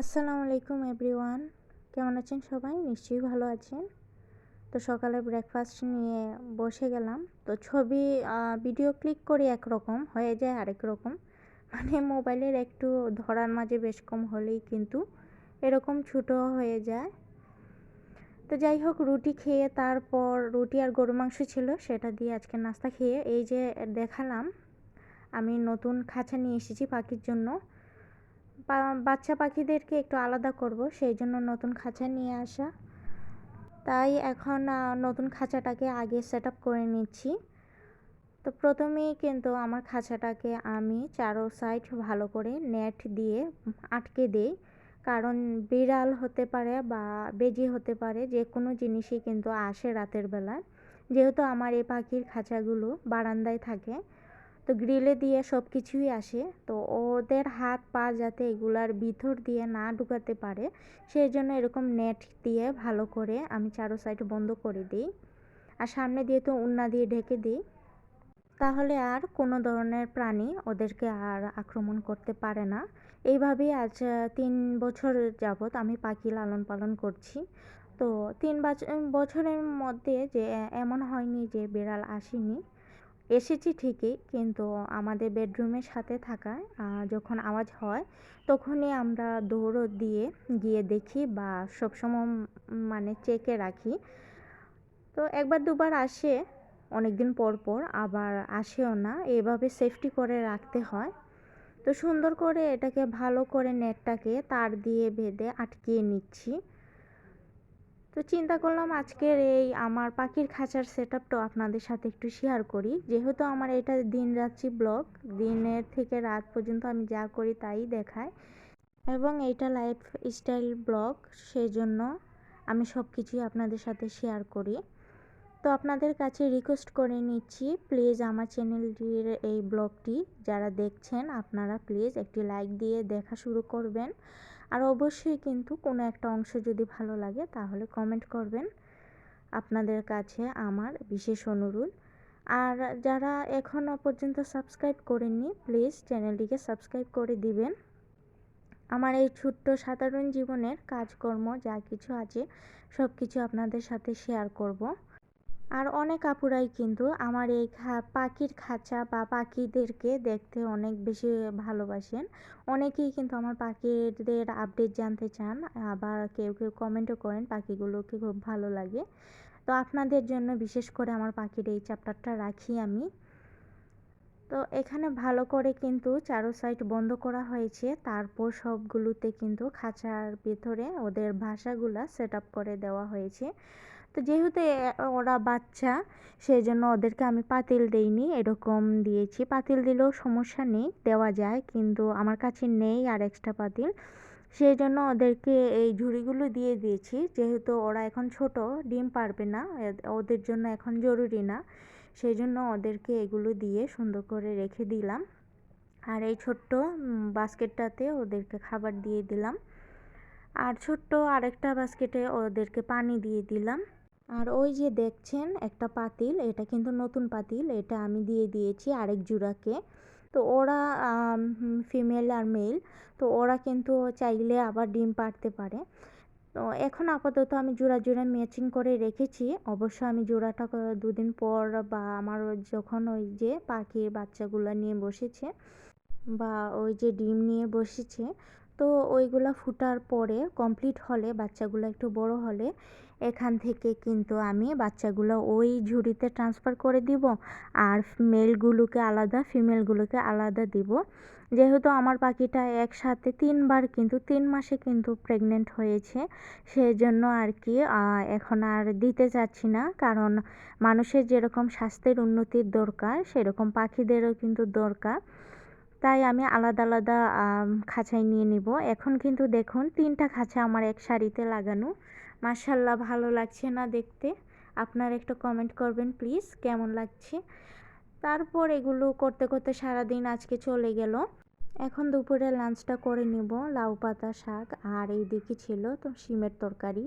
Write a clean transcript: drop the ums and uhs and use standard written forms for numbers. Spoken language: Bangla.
আসসালামু আলাইকুম এভরিওয়ান, কেমন আছেন সবাই? নিশ্চয়ই ভালো আছেন। তো সকালে ব্রেকফাস্ট নিয়ে বসে গেলাম। তো ছবি ভিডিও ক্লিক করি একরকম, হয়ে যায় আরেক রকম। মানে মোবাইলের একটু ধরার মাঝে বেশ কম হলেই কিন্তু এরকম ছোটো হয়ে যায়। তো যাই হোক, রুটি খেয়ে তারপর রুটি আর গরু মাংস ছিল, সেটা দিয়ে আজকে নাস্তা খেয়ে এই যে দেখালাম, আমি নতুন খাঁচা নিয়ে এসেছি পাখির জন্য। বাচ্চা পাখিদেরকে একটু আলাদা করব, সেই জন্য নতুন খাঁচা নিয়ে আসা। তাই এখন নতুন খাঁচাটাকে আগে সেট আপ করে নিচ্ছি। তো প্রথমেই কিন্তু আমার খাঁচাটাকে আমি চারো সাইড ভালো করে নেট দিয়ে আটকে দিই, কারণ বিড়াল হতে পারে বা বেজি হতে পারে, যে কোনো জিনিসই কিন্তু আসে রাতের বেলায়। যেহেতু আমার এই পাখির খাঁচাগুলো বারান্দায় থাকে, তো গ্রিলে দিয়ে সব কিছুই আসে, তো ওদের হাত পা যাতে এগুলার ভিতর দিয়ে না ঢুকাতে পারে, সেই জন্য এরকম নেট দিয়ে ভালো করে আমি চারো সাইড বন্ধ করে দিই। আর সামনে দিয়ে তো ওড়না দিয়ে ঢেকে দিই, তাহলে আর কোনো ধরনের প্রাণী ওদেরকে আর আক্রমণ করতে পারে না। এইভাবেই আজ 3 বছর যাবৎ আমি পাখি লালন পালন করছি। তো 3 বছরের মধ্যে যে এমন হয়নি যে বিড়াল আসেনি, এসেছি ঠিকই, কিন্তু আমাদের বেডরুমের সাথে থাকায় যখন আওয়াজ হয় তখনই আমরা দৌড় দিয়ে গিয়ে দেখি বা সবসময় মানে চেকে রাখি। তো একবার দুবার আসে, অনেক দিন পর পর আবার আসেও না, এভাবে সেফটি করে রাখতে হয়। তো সুন্দর করে এটাকে ভালো করে নেটটাকে তার দিয়ে বেঁধে আটকিয়ে নিচ্ছি। তো চিন্তা করলাম আজকের এই আমার পাখির খাঁচার সেটআপটাও আপনাদের সাথে একটু শেয়ার করি, যেহেতু আমার এটা দিন রাত্রি ব্লগ, দিনের থেকে রাত পর্যন্ত আমি যা করি তাই দেখায়, এবং এইটা লাইফ স্টাইল ব্লগ, সেই জন্য আমি সব কিছুই আপনাদের সাথে শেয়ার করি। তো আপনাদের কাছে রিকোয়েস্ট করে নিচ্ছি, প্লিজ আমার চ্যানেলটির এই ব্লগটি যারা দেখছেন আপনারা প্লিজ একটি লাইক দিয়ে দেখা শুরু করবেন। আর অবশ্যই কিন্তু কোনো একটা অংশ যদি ভালো লাগে তাহলে কমেন্ট করবেন, আপনাদের কাছে আমার বিশেষ অনুরোধ। আর যারা এখনও পর্যন্ত সাবস্ক্রাইব করেননি, প্লিজ চ্যানেলটিকে সাবস্ক্রাইব করে দিবেন। আমার এই ছোট্ট সাধারণ জীবনের কাজকর্ম যা কিছু আছে সব কিছু আপনাদের সাথে শেয়ার করব। আর অনেক আপুরাই কিন্তু আমার এই পাখির খাঁচা বা পাখিদেরকে দেখতে অনেক বেশি ভালোবাসেন। অনেকেই কিন্তু আমার পাখিদের আপডেট জানতে চান, আবার কেউ কেউ কমেন্টও করেন পাখিগুলোকে খুব ভালো লাগে। তো আপনাদের জন্য বিশেষ করে আমার পাখির এই চ্যাপ্টারটা রাখি আমি। তো এখানে ভালো করে কিন্তু চারো সাইড বন্ধ করা হয়েছে, তারপর সবগুলোতে কিন্তু খাঁচার ভিতরে ওদের বাসাগুলা সেট আপ করে দেওয়া হয়েছে। তো যেহেতু ওরা বাচ্চা, সেই জন্য ওদেরকে আমি পাতিল দেইনি, এরকম দিয়েছি। পাতিল দিলেও সমস্যা নেই, দেওয়া যায়, কিন্তু আমার কাছে নেই আর এক্সট্রা পাতিল, সেই জন্য ওদেরকে এই ঝুড়িগুলো দিয়ে দিয়েছি। যেহেতু ওরা এখন ছোট, ডিম পারবে না, ওদের জন্য এখন জরুরি না, সেই জন্য ওদেরকে এগুলো দিয়ে সুন্দর করে রেখে দিলাম। আর এই ছোট্ট বাস্কেটটাতে ওদেরকে খাবার দিয়ে দিলাম, আর ছোট্ট আরেকটা বাস্কেটে ওদেরকে পানি দিয়ে দিলাম। আর ওই যে দেখছেন একটা পাতিল, এটা কিন্তু নতুন পাতিল, এটা আমি দিয়ে দিয়েছি আরেক জোড়াকে। তো ওরা ফিমেল আর মেল, তো ওরা কিন্তু চাইলে আবার ডিম পাড়তে পারে। তো এখন আপাতত আমি জোড়া জোড়া ম্যাচিং করে রেখেছি, অবশ্য আমি জোড়াটা 2 দিন পর বা আমার যখন ওই যে পাখির বাচ্চাগুলো নিয়ে বসেছে বা ওই যে ডিম নিয়ে বসেছে, তো ওইগুলা ফুটার পরে কমপ্লিট হলে, বাচ্চাগুলো একটু বড় হলে, এখান থেকে কিন্তু আমি বাচ্চাগুলো ওই ঝুড়িতে ট্রান্সফার করে দিব, আর মেলগুলোকে আলাদা ফিমেলগুলোকে আলাদা দিব। যেহেতু আমার পাখিটা একসাথে 3বার কিন্তু 3 মাসে কিন্তু প্রেগনেন্ট হয়েছে, সেজন্য আর কি এখন আর দিতে চাচ্ছি না, কারণ মানুষের যেরকম স্বাস্থ্যের উন্নতির দরকার সেরকম পাখিদেরও কিন্তু দরকার। তাই আমি আলাদা আলাদা খাঁচায় নিয়ে নিব। এখন কিন্তু দেখুন 3টা খাঁচা আমার এক সারিতে লাগানো, মাশাআল্লাহ ভালো লাগছে না দেখতে? আপনারা একটু কমেন্ট করবেন প্লিজ কেমন লাগছে। তারপর এগুলো করতে করতে সারাদিন আজকে চলে গেল। এখন দুপুরে লাঞ্চটা করে নিব, লাউ পাতা শাক আর এইদিকে ছিল তো শিমের তরকারি।